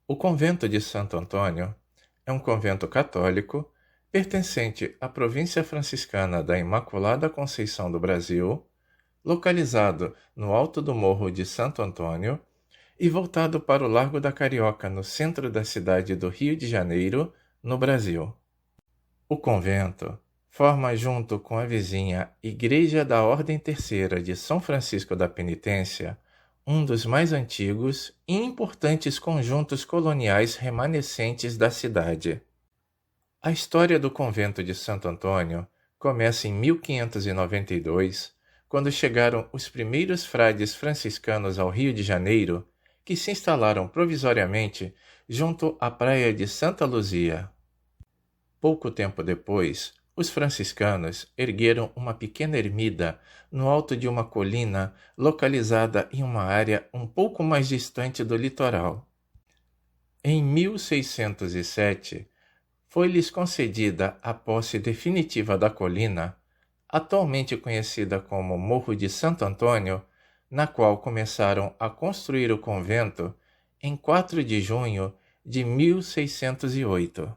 O convento de Santo Antônio é um convento católico pertencente à província franciscana da Imaculada Conceição do Brasil, localizado no alto do Morro de Santo Antônio e voltado para o Largo da Carioca, no centro da cidade do Rio de Janeiro, no Brasil. O convento forma, junto com a vizinha Igreja da Ordem Terceira de São Francisco da Penitência, um dos mais antigos e importantes conjuntos coloniais remanescentes da cidade. A história do convento de Santo Antônio começa em 1592, quando chegaram os primeiros frades franciscanos ao Rio de Janeiro, que se instalaram provisoriamente junto à praia de Santa Luzia. Pouco tempo depois, os franciscanos ergueram uma pequena ermida no alto de uma colina localizada em uma área um pouco mais distante do litoral. Em 1607, foi-lhes concedida a posse definitiva da colina, atualmente conhecida como Morro de Santo Antônio, na qual começaram a construir o convento em 4 de junho de 1608.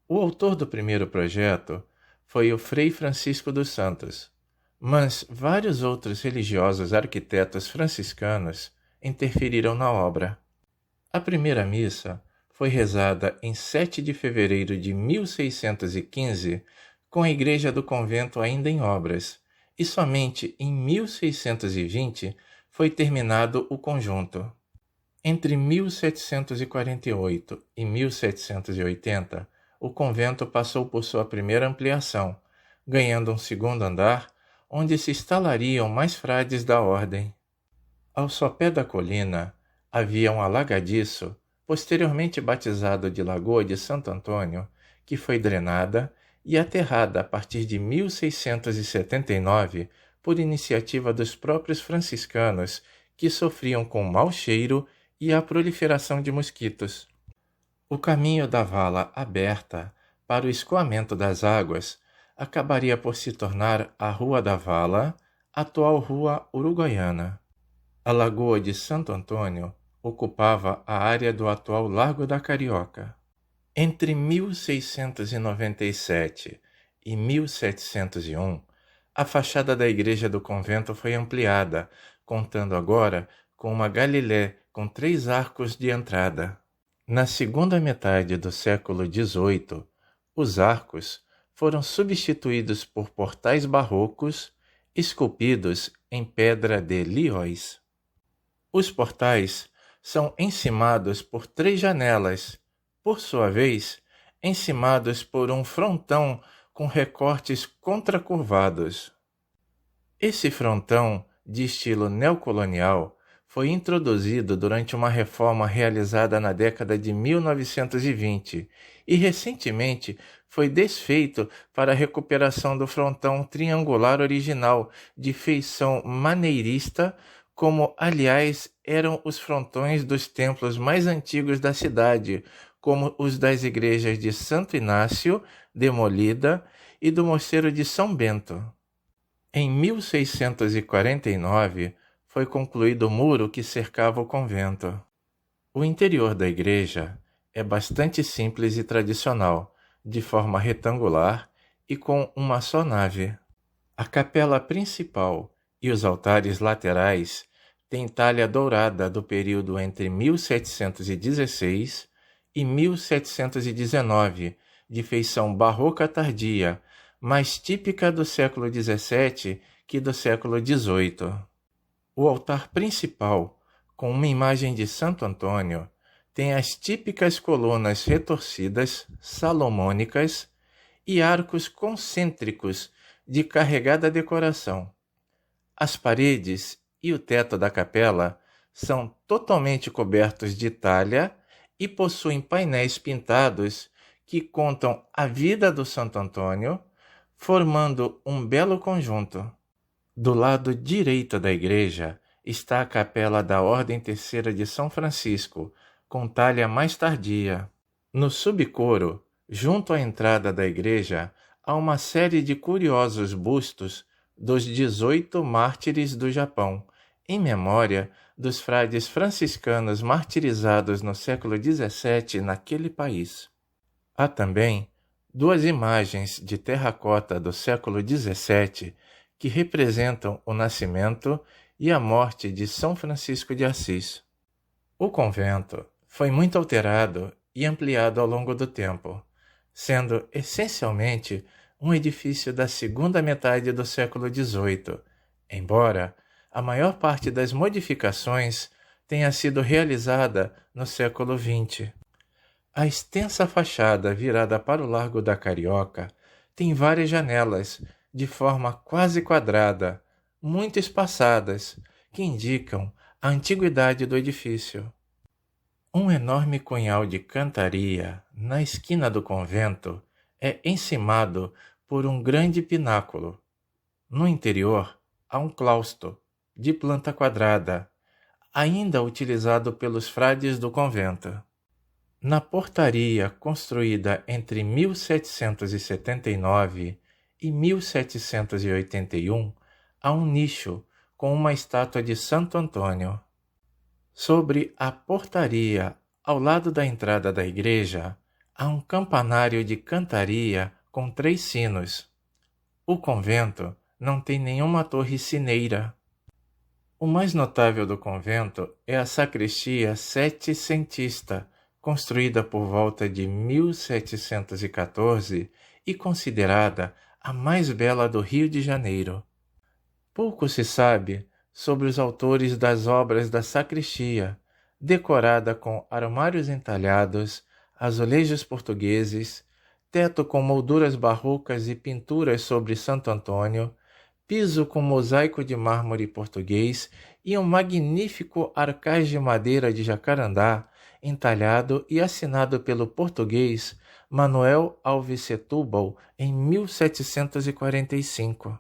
O autor do primeiro projeto foi o Frei Francisco dos Santos, mas vários outros religiosos arquitetos franciscanos interferiram na obra. A primeira missa foi rezada em 7 de fevereiro de 1615, com a igreja do convento ainda em obras, e somente em 1620 foi terminado o conjunto. Entre 1748 e 1780, o convento passou por sua primeira ampliação, ganhando um segundo andar, onde se instalariam mais frades da ordem. Ao sopé da colina havia um alagadiço, posteriormente batizado de Lagoa de Santo Antônio, que foi drenada e aterrada a partir de 1679 por iniciativa dos próprios franciscanos, que sofriam com mau cheiro e a proliferação de mosquitos. O caminho da vala aberta para o escoamento das águas acabaria por se tornar a Rua da Vala, atual Rua Uruguaiana. A Lagoa de Santo Antônio ocupava a área do atual Largo da Carioca. Entre 1697 e 1701, a fachada da igreja do convento foi ampliada, contando agora com uma galilé com 3 arcos de entrada. Na segunda metade do século XVIII, os arcos foram substituídos por portais barrocos esculpidos em pedra de Liois. Os portais são encimados por 3 janelas, por sua vez, encimados por um frontão com recortes contracurvados. Esse frontão, de estilo neocolonial, foi introduzido durante uma reforma realizada na década de 1920 e recentemente foi desfeito para a recuperação do frontão triangular original de feição maneirista, como aliás eram os frontões dos templos mais antigos da cidade, como os das igrejas de Santo Inácio, demolida, e do Mosteiro de São Bento. Em 1649, foi concluído o muro que cercava o convento. O interior da igreja é bastante simples e tradicional, de forma retangular e com uma só nave. A capela principal e os altares laterais têm talha dourada do período entre 1716 e 1719, de feição barroca tardia, mais típica do século XVII que do século XVIII. O altar principal, com uma imagem de Santo Antônio, tem as típicas colunas retorcidas salomônicas e arcos concêntricos de carregada decoração. As paredes e o teto da capela são totalmente cobertos de talha e possuem painéis pintados que contam a vida do Santo Antônio, formando um belo conjunto. Do lado direito da igreja está a capela da Ordem Terceira de São Francisco, com talha mais tardia. No subcoro, junto à entrada da igreja, há uma série de curiosos bustos dos 18 mártires do Japão, em memória dos frades franciscanos martirizados no século XVII naquele país. Há também 2 imagens de terracota do século XVII que representam o nascimento e a morte de São Francisco de Assis. O convento foi muito alterado e ampliado ao longo do tempo, sendo essencialmente um edifício da segunda metade do século XVIII, embora a maior parte das modificações tenha sido realizada no século XX. A extensa fachada virada para o Largo da Carioca tem várias janelas de forma quase quadrada, muito espaçadas, que indicam a antiguidade do edifício. Um enorme cunhal de cantaria na esquina do convento é encimado por um grande pináculo. No interior há um claustro de planta quadrada, ainda utilizado pelos frades do convento. Na portaria construída entre 1779 e 1781, há um nicho com uma estátua de Santo Antônio. Sobre a portaria, ao lado da entrada da igreja, há um campanário de cantaria com 3 sinos. O convento não tem nenhuma torre sineira. O mais notável do convento é a sacristia setecentista, construída por volta de 1714 e considerada a mais bela do Rio de Janeiro. Pouco se sabe sobre os autores das obras da sacristia, decorada com armários entalhados, azulejos portugueses, teto com molduras barrocas e pinturas sobre Santo Antônio, piso com mosaico de mármore português e um magnífico arcaz de madeira de jacarandá, entalhado e assinado pelo português Manuel Alves Setúbal em 1745.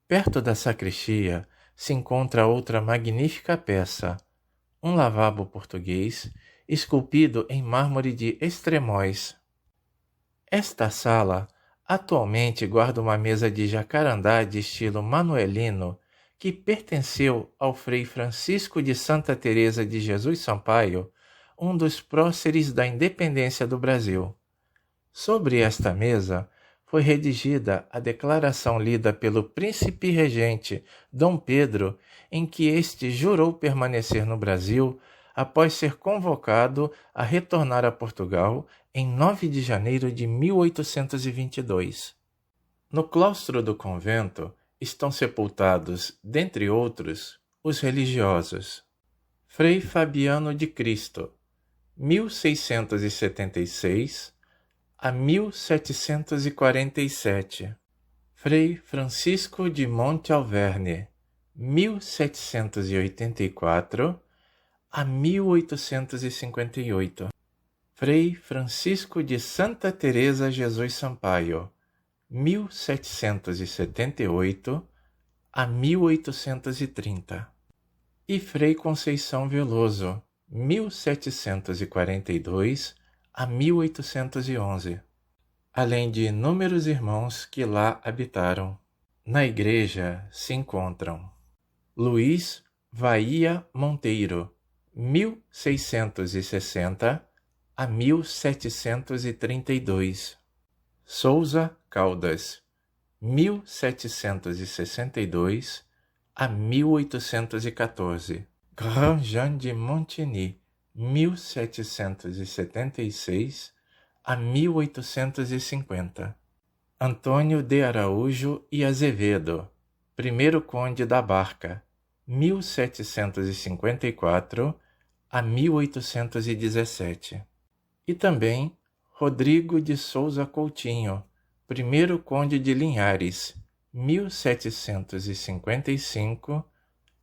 Perto da sacristia se encontra outra magnífica peça, um lavabo português esculpido em mármore de Extremóis. Esta sala atualmente guarda uma mesa de jacarandá de estilo manuelino que pertenceu ao Frei Francisco de Santa Teresa de Jesus Sampaio, um dos próceres da independência do Brasil. Sobre esta mesa foi redigida a declaração lida pelo príncipe regente Dom Pedro, em que este jurou permanecer no Brasil após ser convocado a retornar a Portugal em 9 de janeiro de 1822. No claustro do convento estão sepultados, dentre outros, os religiosos: Frei Fabiano de Cristo, 1676 a 1747, Frei Francisco de Monte Alverne, 1784 a 1858, Frei Francisco de Santa Teresa Jesus Sampaio, 1778 a 1830, e Frei Conceição Veloso, 1742 a 1811, além de inúmeros irmãos que lá habitaram. Na igreja se encontram Luís Vaía Monteiro, 1660 a 1732, Souza Caldas, 1762 a 1814, Grandjean de Montigny, 1776 a 1850, Antônio de Araújo e Azevedo, primeiro conde da Barca, 1754 a 1817, e também Rodrigo de Souza Coutinho, primeiro conde de Linhares, 1755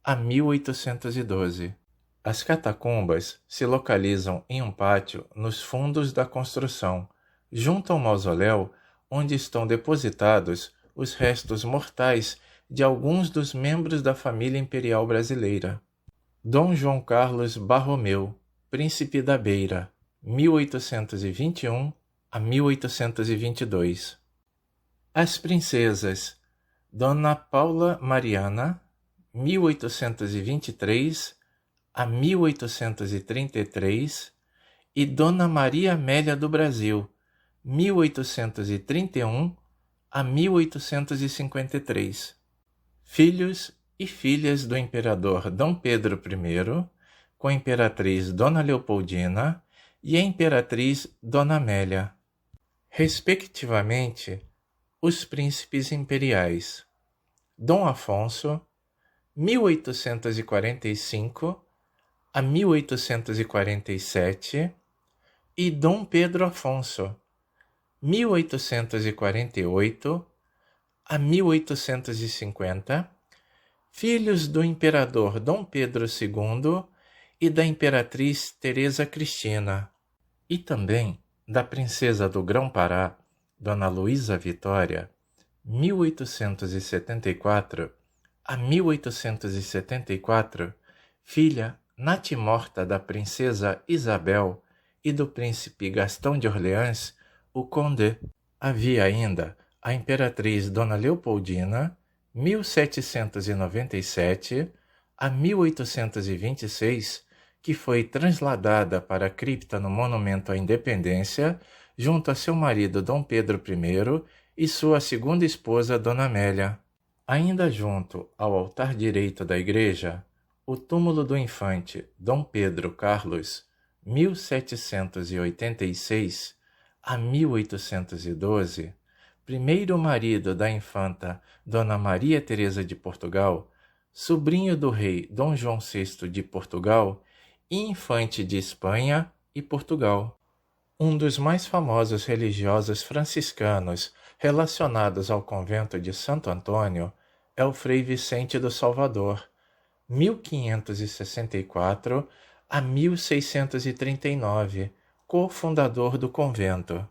a 1812. As catacumbas se localizam em um pátio nos fundos da construção, junto ao mausoléu onde estão depositados os restos mortais de alguns dos membros da família imperial brasileira. Dom João Carlos Barromeu, príncipe da Beira, 1821 a 1822. As princesas Dona Paula Mariana, 1823 a 1833, e Dona Maria Amélia do Brasil, 1831 a 1853. Filhos e filhas do imperador Dom Pedro I, com a imperatriz Dona Leopoldina e a imperatriz Dona Amélia. Respectivamente, os príncipes imperiais Dom Afonso, 1845 a 1847, e Dom Pedro Afonso, 1848 a 1850, filhos do imperador Dom Pedro II e da imperatriz Teresa Cristina, e também da princesa do Grão-Pará, Dona Luísa Vitória, 1874 a 1874, filha natimorta da princesa Isabel e do príncipe Gastão de Orleans, o Condé. Havia ainda a imperatriz Dona Leopoldina, 1797 a 1826, que foi transladada para a cripta no Monumento à Independência, junto a seu marido Dom Pedro I e sua segunda esposa Dona Amélia. Ainda junto ao altar direito da igreja, o túmulo do infante Dom Pedro Carlos, 1786 a 1812, primeiro marido da infanta Dona Maria Teresa de Portugal, sobrinho do rei Dom João VI de Portugal e infante de Espanha e Portugal. Um dos mais famosos religiosos franciscanos relacionados ao convento de Santo Antônio é o Frei Vicente do Salvador, 1564 a 1639, cofundador do convento.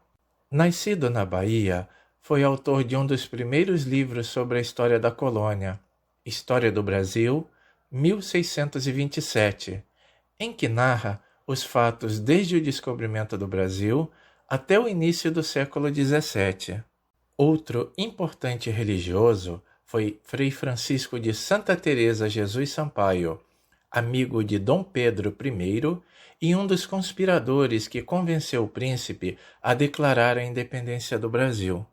Nascido na Bahia, foi autor de um dos primeiros livros sobre a história da colônia, História do Brasil, 1627, em que narra os fatos desde o descobrimento do Brasil até o início do século XVII. Outro importante religioso foi Frei Francisco de Santa Teresa Jesus Sampaio, amigo de Dom Pedro I e um dos conspiradores que convenceu o príncipe a declarar a independência do Brasil.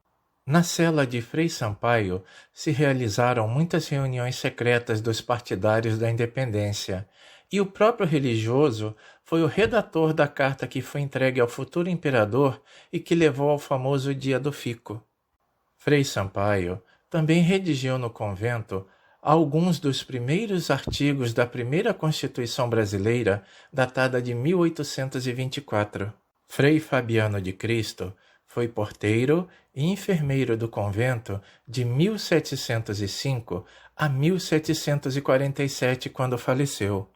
Na cela de Frei Sampaio se realizaram muitas reuniões secretas dos partidários da independência, e o próprio religioso foi o redator da carta que foi entregue ao futuro imperador e que levou ao famoso Dia do Fico. Frei Sampaio também redigiu no convento alguns dos primeiros artigos da primeira Constituição brasileira, datada de 1824. Frei Fabiano de Cristo foi porteiro e enfermeiro do convento de 1705 a 1747, quando faleceu.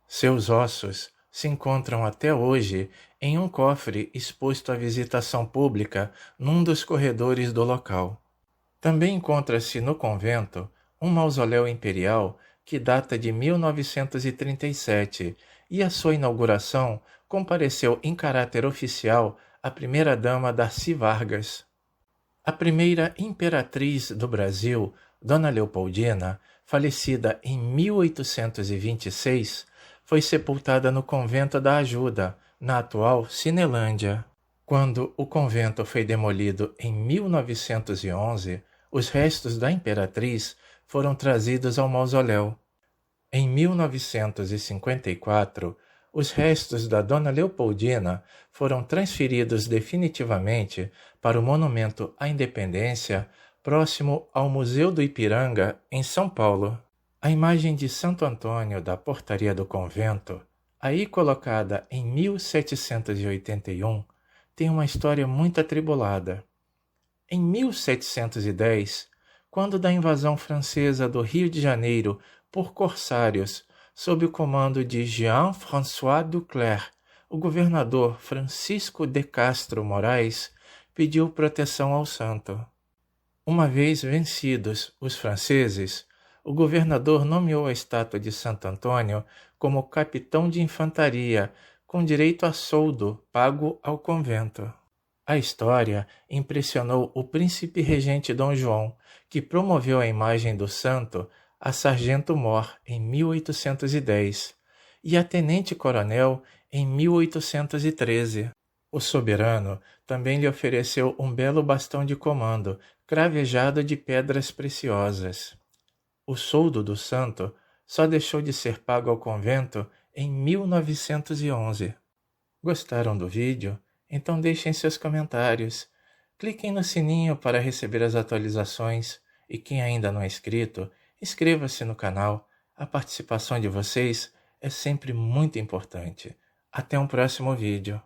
Seus ossos se encontram até hoje em um cofre exposto à visitação pública num dos corredores do local. Também encontra-se no convento um mausoléu imperial que data de 1937 e à sua inauguração compareceu em caráter oficial a primeira-dama Darcy Vargas. A primeira imperatriz do Brasil, Dona Leopoldina, falecida em 1826, foi sepultada no convento da Ajuda, na atual Cinelândia. Quando o convento foi demolido em 1911, os restos da imperatriz foram trazidos ao mausoléu. Em 1954, os restos da Dona Leopoldina foram transferidos definitivamente para o Monumento à Independência, próximo ao Museu do Ipiranga, em São Paulo. A imagem de Santo Antônio da portaria do convento, aí colocada em 1781, tem uma história muito atribulada. Em 1710, quando da invasão francesa do Rio de Janeiro por corsários, sob o comando de Jean-François Duclerc, o governador Francisco de Castro Moraes pediu proteção ao santo. Uma vez vencidos os franceses, o governador nomeou a estátua de Santo Antônio como capitão de infantaria, com direito a soldo pago ao convento. A história impressionou o príncipe regente Dom João, que promoveu a imagem do santo a sargento-mor em 1810, e a tenente-coronel em 1813. O soberano também lhe ofereceu um belo bastão de comando, cravejado de pedras preciosas. O soldo do santo só deixou de ser pago ao convento em 1911. Gostaram do vídeo? Então deixem seus comentários. Cliquem no sininho para receber as atualizações e quem ainda não é inscrito, inscreva-se no canal. A participação de vocês é sempre muito importante. Até um próximo vídeo.